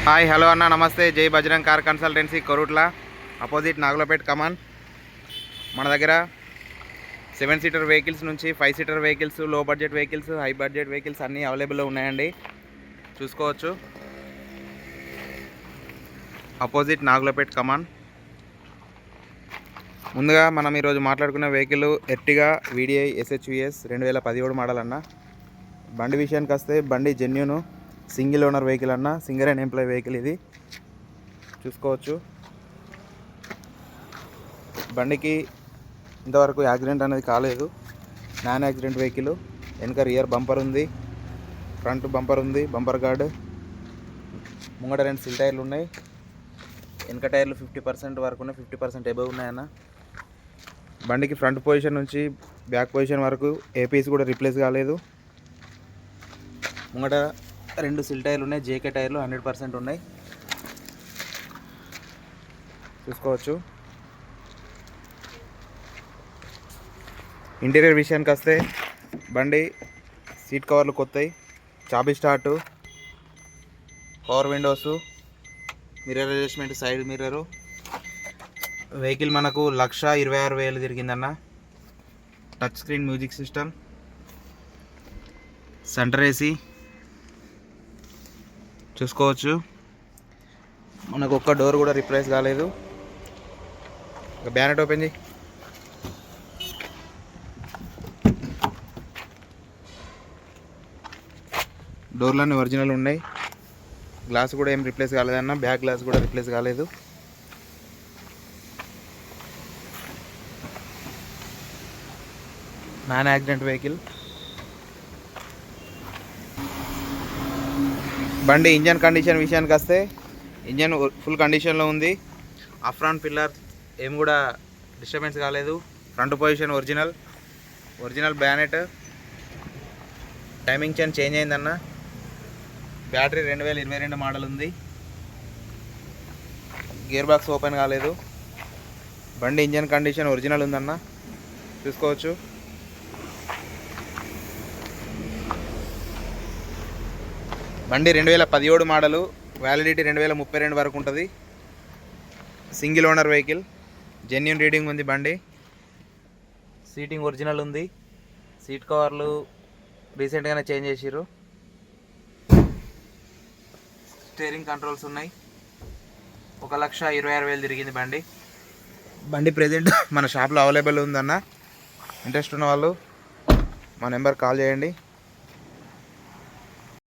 Hi hello అన్న నమస్తే. జై Bajrang car consultancy Korutla opposite Nagulapet కమాన్. మన దగ్గర 7 సీటర్ వెహికల్స్ నుంచి 5 seater vehicles, low budget vehicles, high budget vehicles అన్నీ అవైలబుల్లో ఉన్నాయండి. చూసుకోవచ్చు. అపోజిట్ నాగులపేట్ కమాన్. ముందుగా మనం ఈరోజు మాట్లాడుకున్న vehicle Ertiga VDI SHVS 2017 model అన్న. బండి విషయానికి వస్తే బండి జెన్యూను సింగిల్ ఓనర్ వెహికల్ అన్న, సింగర్ అండ్ ఎంప్లాయ్ వెహికల్ ఇది. చూసుకోవచ్చు. బండికి ఇంతవరకు యాక్సిడెంట్ అనేది కాలేదు. Non accident vehicle. వెనక రియర్ బంపర్ ఉంది, ఫ్రంట్ బంపర్ ఉంది, బంపర్ గార్డ్. ముంగట 2 సిల్ టైర్లు ఉన్నాయి. వెనక టైర్లు 50% వరకు ఉన్నాయి, 50% ఎబవ్ ఉన్నాయన్న. బండికి ఫ్రంట్ పొజిషన్ నుంచి బ్యాక్ పొజిషన్ వరకు ఏపీస్ కూడా రీప్లేస్ కాలేదు. ముంగట 2 సిల్ టైర్లు ఉన్నాయి, జేకే టైర్లు 100% ఉన్నాయి. చూసుకోవచ్చు. ఇంటీరియర్ విషయానికి వస్తే బండి సీట్ కవర్లు కొత్తవి, చాబీ start, power windows, mirror adjustment, side mirror. Vehicle మనకు 1,26,000 తిరిగిందన్న. Touch screen music system, centre AC. చూసుకోవచ్చు. మనకు ఒక్క డోర్ కూడా రిప్లేస్ కాలేదు. బ్యానెట్ ఓపెన్ చేయి. డోర్లన్నీ ఒరిజినల్ ఉన్నాయి. గ్లాస్ కూడా ఏం రిప్లేస్ కాలేదన్న. బ్యాక్ గ్లాస్ కూడా రిప్లేస్ కాలేదు. Non accident vehicle. బండి ఇంజన్ కండిషన్ విషయానికి వస్తే ఇంజన్ ఫుల్ కండిషన్లో ఉంది. అఫ్రాన్ పిల్లర్ ఏం కూడా డిస్టర్బెన్స్ కాలేదు. Front position original bonnet. Timing chain change అయిందన్న. బ్యాటరీ 2022 మోడల్ ఉంది. గేర్ బాక్స్ ఓపెన్ కాలేదు. బండి ఇంజన్ కండిషన్ ఒరిజినల్ ఉందన్న. చూసుకోవచ్చు. బండి 2017 మోడలు, వ్యాలిడిటీ 2032 వరకు ఉంటుంది. Single owner vehicle, genuine reading ఉంది బండి. సీటింగ్ ఒరిజినల్ ఉంది. సీట్ కవర్లు రీసెంట్గానే చేంజ్ చేసిర్రు. స్టీరింగ్ కంట్రోల్స్ ఉన్నాయి. 1,26,000 తిరిగింది బండి. బండి ప్రెజెంట్ మన షాప్లో అవైలబుల్ ఉందన్న. ఇంట్రెస్ట్ ఉన్న వాళ్ళు మా నెంబర్ కాల్ చేయండి.